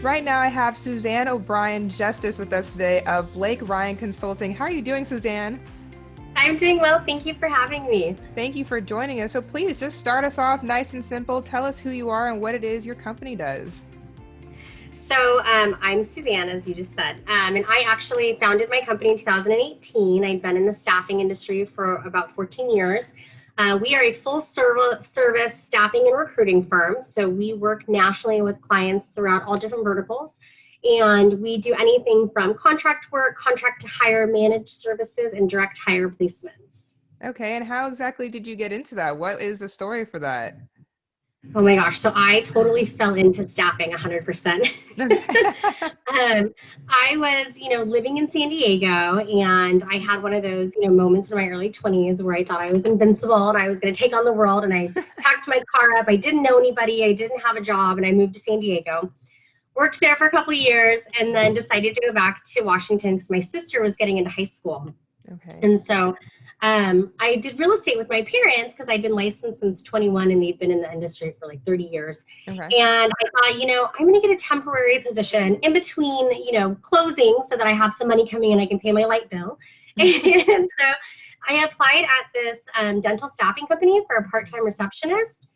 Right now I have Suzanne O'Brien Justice with us today of Blake Ryan Consulting. How are you doing, Suzanne? I'm doing well. Thank you for having me. Thank you for joining us. So please just start us off nice and simple. Tell us who you are and what it is your company does. I'm Suzanne, as you just said, and I actually founded my company in 2018. I'd been in the staffing industry for about 14 years. We are a full service staffing and recruiting firm. So we work nationally with clients throughout all different verticals. And we do anything from contract work, contract to hire, managed services, and direct hire placements. Okay, and how exactly did you get into that? What is the story for that? Oh my gosh. So I totally fell into staffing 100%. I was, living in San Diego, and I had one of those, moments in my early 20s where I thought I was invincible and I was going to take on the world. And I packed my car up. I didn't know anybody. I didn't have a job, and I moved to San Diego. Worked there for a couple of years, and then decided to go back to Washington because my sister was getting into high school. Okay. And so I did real estate with my parents because I'd been licensed since 21 and they've been in the industry for like 30 years. Okay. And I thought, I'm going to get a temporary position in between, closing so that I have some money coming in, I can pay my light bill. And so I applied at this dental staffing company for a part-time receptionist.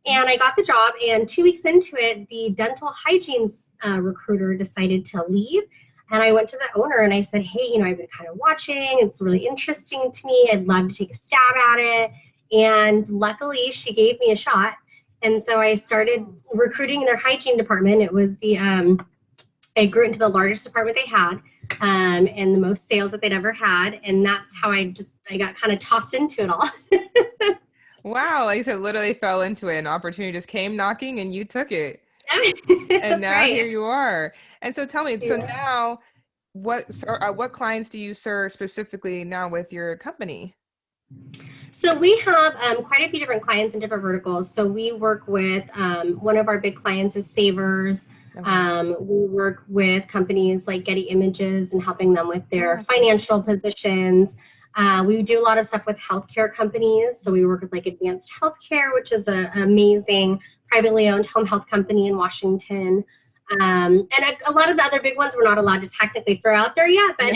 And I got the job, and 2 weeks into it, the dental hygiene recruiter decided to leave. And I went to the owner and I said, hey, I've been kind of watching. It's really interesting to me. I'd love to take a stab at it. And luckily, she gave me a shot. And so I started recruiting in their hygiene department. It was I grew into the largest department they had, and the most sales that they'd ever had. And that's how I got kind of tossed into it all. Wow, like you said, literally fell into it. An opportunity just came knocking and you took it. And now right. here you are. And so tell me, so Yeah. now what clients do you serve specifically now with your company? So we have quite a few different clients in different verticals. So we work with one of our big clients is Savers. Okay. We work with companies like Getty Images and helping them with their Okay. financial positions. We do a lot of stuff with healthcare companies. So we work with like Advanced Healthcare, which is an amazing privately owned home health company in Washington. And a lot of the other big ones we're not allowed to technically throw out there yet, but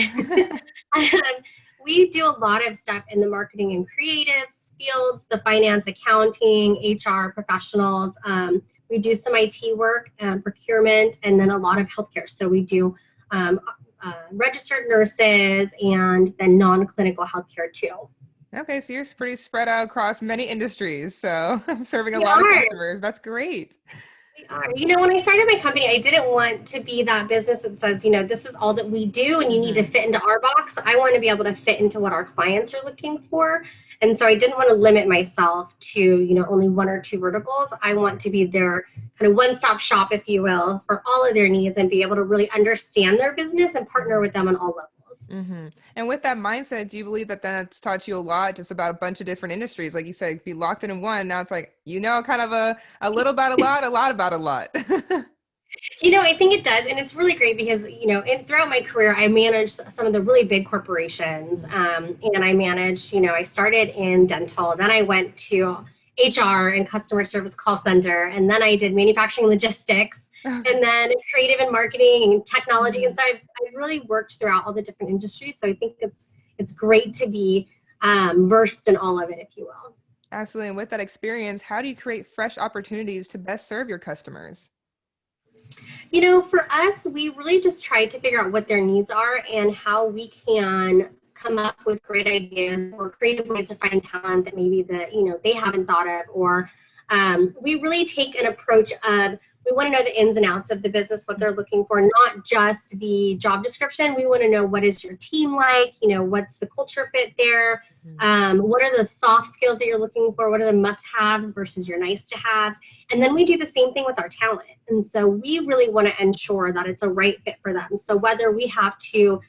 we do a lot of stuff in the marketing and creatives fields, the finance, accounting, HR professionals. We do some IT work, procurement, and then a lot of healthcare. So we do registered nurses and then non-clinical healthcare too. Okay, so you're pretty spread out across many industries. So I'm serving a We lot of are. customers. That's great. We are. When I started my company, I didn't want to be that business that says, this is all that we do and you need to fit into our box. I want to be able to fit into what our clients are looking for. And so I didn't want to limit myself to, only one or two verticals. I want to be their kind of one-stop shop, if you will, for all of their needs and be able to really understand their business and partner with them on all levels. And with that mindset, do you believe that that's taught you a lot just about a bunch of different industries? Like you said, if you locked in one, now it's like, kind of a little about a lot about a lot. I think it does. And it's really great because, throughout my career, I managed some of the really big corporations. And I managed, I started in dental, then I went to HR and customer service call center, and then I did manufacturing logistics, and then creative and marketing and technology. And so I've really worked throughout all the different industries. So I think it's great to be versed in all of it, if you will. Absolutely. And with that experience, how do you create fresh opportunities to best serve your customers? For us, we really just tried to figure out what their needs are and how we can come up with great ideas or creative ways to find talent that maybe they haven't thought of. Or we really take an approach of, we want to know the ins and outs of the business, what they're looking for, not just the job description. We want to know, what is your team like? What's the culture fit there? What are the soft skills that you're looking for? What are the must-haves versus your nice-to-haves? And then we do the same thing with our talent. And so we really want to ensure that it's a right fit for them. So whether we have to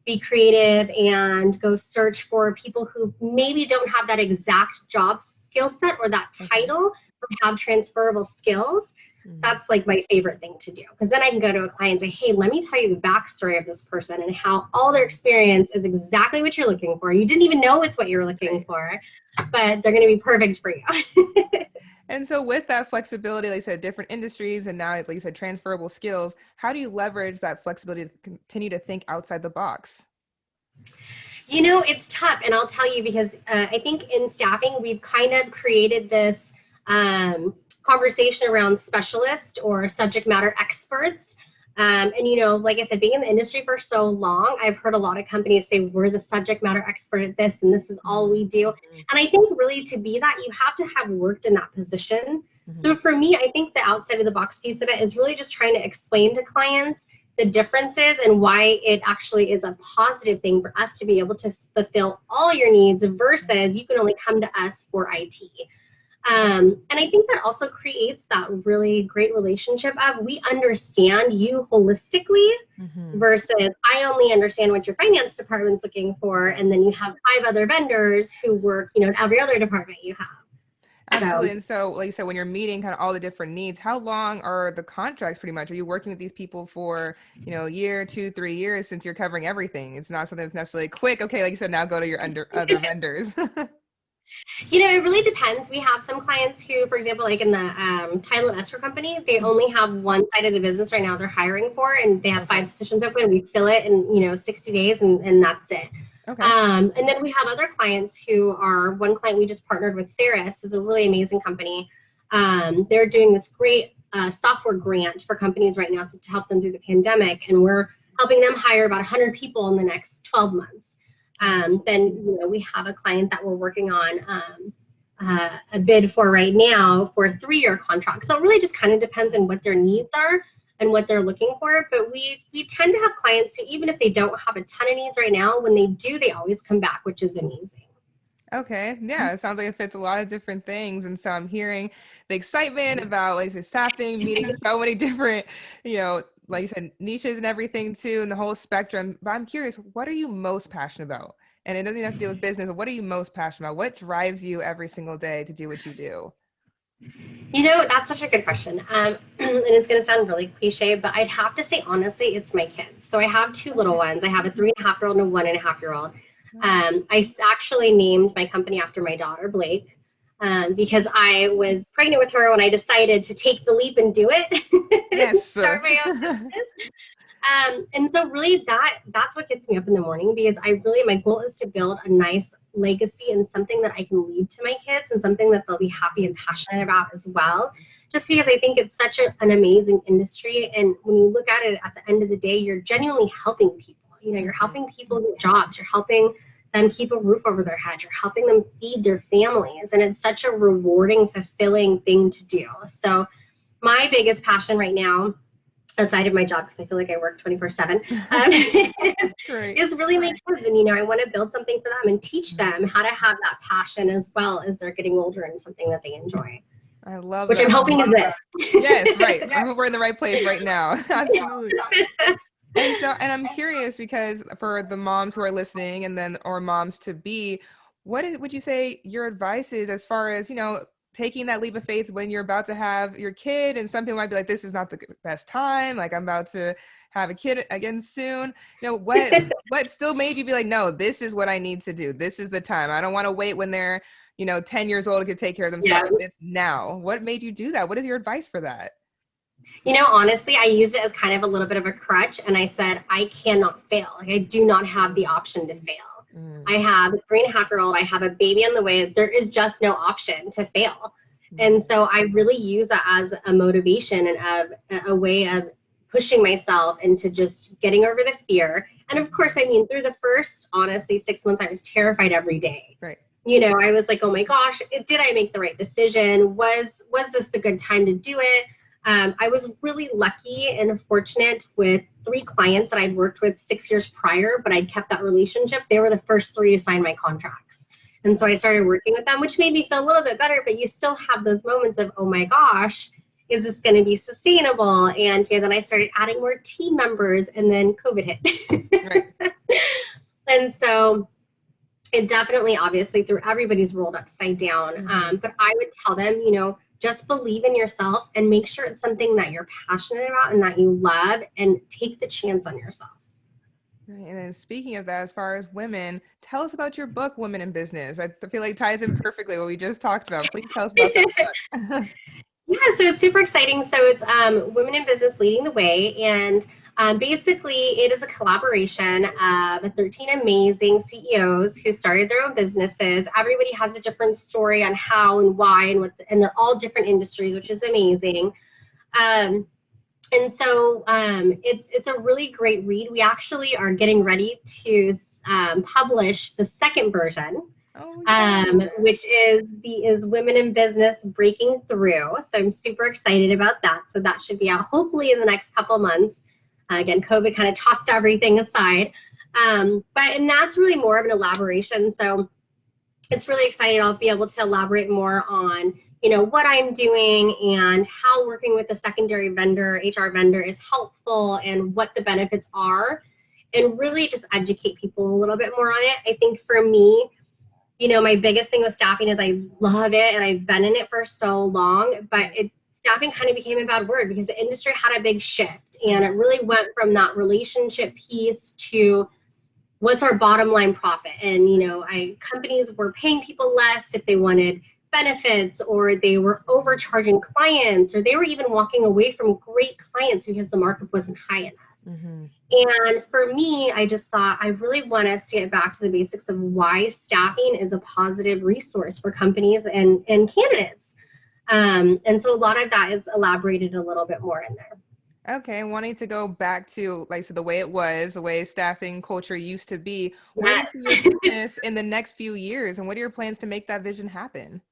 be creative and go search for people who maybe don't have that exact job skill set or that title, but have transferable skills, that's like my favorite thing to do. Because then I can go to a client and say, hey, let me tell you the backstory of this person and how all their experience is exactly what you're looking for. You didn't even know it's what you were looking for, but they're going to be perfect for you. And so with that flexibility, like you said, different industries and now, like you said, transferable skills, how do you leverage that flexibility to continue to think outside the box? You know, it's tough, and I'll tell you because I think in staffing, we've kind of created this conversation around specialist or subject matter experts. And, you know, like I said, being in the industry for so long, I've heard a lot of companies say, we're the subject matter expert at this, and this is all we do. Mm-hmm. And I think really to be that, you have to have worked in that position. Mm-hmm. So for me, I think the outside of the box piece of it is really just trying to explain to clients the differences and why it actually is a positive thing for us to be able to fulfill all your needs versus you can only come to us for IT. And I think that also creates that really great relationship of we understand you holistically versus I only understand what your finance department's looking for. And then you have 5 other vendors who work, you know, in every other department you have. Absolutely. And so, like you said, when you're meeting kind of all the different needs, how long are the contracts pretty much? Are you working with these people for, you know, a year, 2, 3 years since you're covering everything? It's not something that's necessarily quick. Okay, like you said, now go to your other vendors. You know, it really depends. We have some clients who, for example, like in the title and escrow company, they only have one side of the business right now they're hiring for, and they have 5 positions open. We fill it in, you know, 60 days, and that's it. Okay. And then we have other clients who are, one client we just partnered with, Ceres, is a really amazing company. They're doing this great software grant for companies right now to help them through the pandemic, and we're helping them hire about 100 people in the next 12 months. Then, you know, we have a client that we're working on a bid for right now for a 3-year contract. So it really just kind of depends on what their needs are and what they're looking for. But we tend to have clients who, even if they don't have a ton of needs right now, when they do, they always come back, which is amazing. Okay. Yeah. It sounds like it fits a lot of different things. And so I'm hearing the excitement about, like, staffing, meeting so many different, you know, like you said, niches and everything too, and the whole spectrum. But I'm curious, what are you most passionate about? And it doesn't have to deal with business, but what are you most passionate about? What drives you every single day to do what you do? You know, that's such a good question. And it's going to sound really cliche, but I'd have to say, honestly, it's my kids. So I have 2 little ones. I have a 3.5-year-old and a 1.5-year-old. I actually named my company after my daughter, Blake, because I was pregnant with her when I decided to take the leap and do it. Yes. Start my own business. And so really that's what gets me up in the morning, because my goal is to build a nice legacy and something that I can leave to my kids and something that they'll be happy and passionate about as well. Just because I think it's such an amazing industry. And when you look at it at the end of the day, you're genuinely helping people. You know, you're helping people get jobs. You're helping them keep a roof over their head. You're helping them feed their families. And it's such a rewarding, fulfilling thing to do. So my biggest passion right now, outside of my job, because I feel like I work 24/7, is really my kids. And, you know, I want to build something for them and teach them how to have that passion as well as they're getting older and something that they enjoy. I love which that. I'm hoping is this. Yes, right. I hope we're in the right place right now. Absolutely. And I'm curious, because for the moms who are listening and then, or moms to be, would you say your advice is as far as, you know, taking that leap of faith when you're about to have your kid? And some people might be like, this is not the best time. Like, I'm about to have a kid again soon. You know, what still made you be like, no, this is what I need to do. This is the time. I don't want to wait when they're, you know, 10 years old and can take care of themselves. Yeah. It's now. What made you do that? What is your advice for that? You know, honestly, I used it as kind of a little bit of a crutch, and I said, I cannot fail. Like, I do not have the option to fail. I have a 3.5-year-old. I have a baby on the way. There is just no option to fail. And so I really use it as a motivation and a way of pushing myself into just getting over the fear. And of course, I mean, through the first, honestly, 6 months, I was terrified every day. Right. You know, I was like, oh my gosh, did I make the right decision? Was this the good time to do it? I was really lucky and fortunate with 3 clients that I'd worked with 6 years prior, but I'd kept that relationship. They were the first 3 to sign my contracts. And so I started working with them, which made me feel a little bit better, but you still have those moments of, oh my gosh, is this going to be sustainable? And then I started adding more team members, and then COVID hit. Right. And so it definitely, obviously, threw everybody's world upside down. But I would tell them, you know, just believe in yourself and make sure it's something that you're passionate about and that you love, and take the chance on yourself. Right. And then speaking of that, as far as women, tell us about your book, Women in Business. I feel like it ties in perfectly what we just talked about. Please tell us about that book. Yeah, so it's super exciting. So it's Women in Business Leading the Way. And basically, it is a collaboration of 13 amazing CEOs who started their own businesses. Everybody has a different story on how and why, and and they're all different industries, which is amazing. Um, and so it's a really great read. We actually are getting ready to publish the second version, Oh, yeah. which is Women in Business Breaking Through. So I'm super excited about that. So that should be out hopefully in the next couple months. Again, COVID kind of tossed everything aside. And that's really more of an elaboration. So it's really exciting. I'll be able to elaborate more on, what I'm doing and how working with a secondary vendor, HR vendor, is helpful and what the benefits are, and really just educate people a little bit more on it. I think for me, my biggest thing with staffing is I love it and I've been in it for so long, but staffing kind of became a bad word because the industry had a big shift, and it really went from that relationship piece to what's our bottom line profit. And, companies were paying people less if they wanted benefits, or they were overcharging clients, or they were even walking away from great clients because the markup wasn't high enough. Mm-hmm. And for me, I just thought I really want us to get back to the basics of why staffing is a positive resource for companies and candidates. And so a lot of that is elaborated a little bit more in there. Okay, wanting to go back to, like, so the way it was, the way staffing culture used to be, where do you see your business in the next few years, and what are your plans to make that vision happen?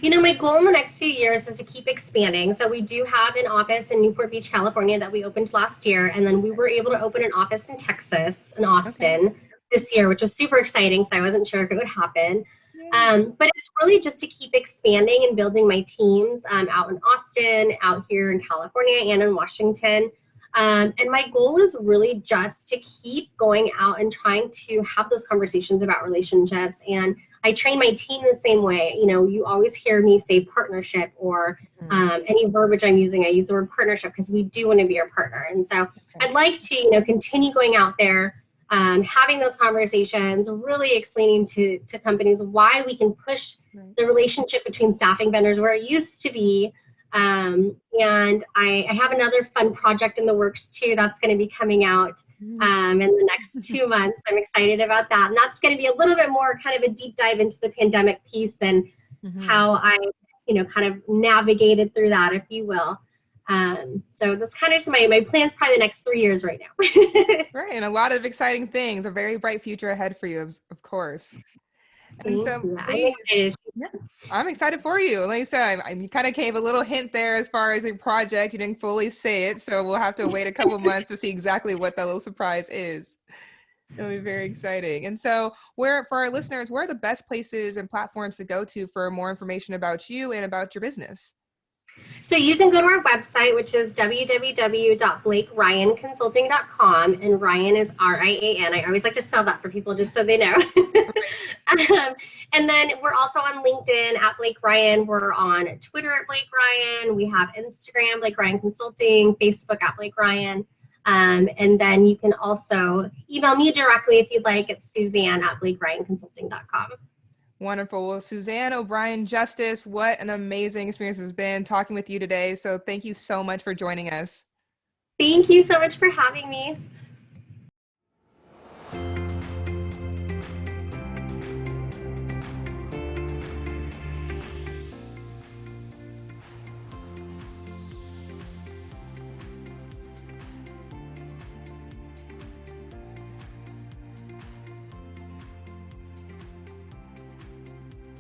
My goal in the next few years is to keep expanding. So we do have an office in Newport Beach, California that we opened last year. And then we were able to open an office in Texas, in Austin, this year, which was super exciting. So I wasn't sure if it would happen. But it's really just to keep expanding and building my teams out in Austin, out here in California, and in Washington. And my goal is really just to keep going out and trying to have those conversations about relationships. And I train my team the same way. You always hear me say partnership, or any verbiage I'm using, I use the word partnership because we do want to be your partner. And so I'd like to, continue going out there, having those conversations, really explaining to companies why we can push the relationship between staffing vendors where it used to be. And I have another fun project in the works too that's going to be coming out in the next 2 months. I'm excited about that. And that's going to be a little bit more kind of a deep dive into the pandemic piece and how I, kind of navigated through that, if you will. So that's kind of just my plans probably the next 3 years right now. Right, and a lot of exciting things, a very bright future ahead for you, of course. And so please, I'm excited for you. Like I said, you kind of gave a little hint there as far as a project. You didn't fully say it, so we'll have to wait a couple months to see exactly what that little surprise is. It'll be very exciting. And so for our listeners, where are the best places and platforms to go to for more information about you and about your business? So you can go to our website, which is www.blakeryanconsulting.com, and Rian is R-I-A-N. I always like to spell that for people just so they know. And then we're also on LinkedIn at Blake Rian. We're on Twitter at Blake Rian. We have Instagram, Blake Rian Consulting, Facebook at Blake Rian. And then you can also email me directly if you'd like. It's Suzanne at blakeryanconsulting.com. Wonderful. Well, Suzanne O'Brien Justice, what an amazing experience it's been talking with you today. So thank you so much for joining us. Thank you so much for having me.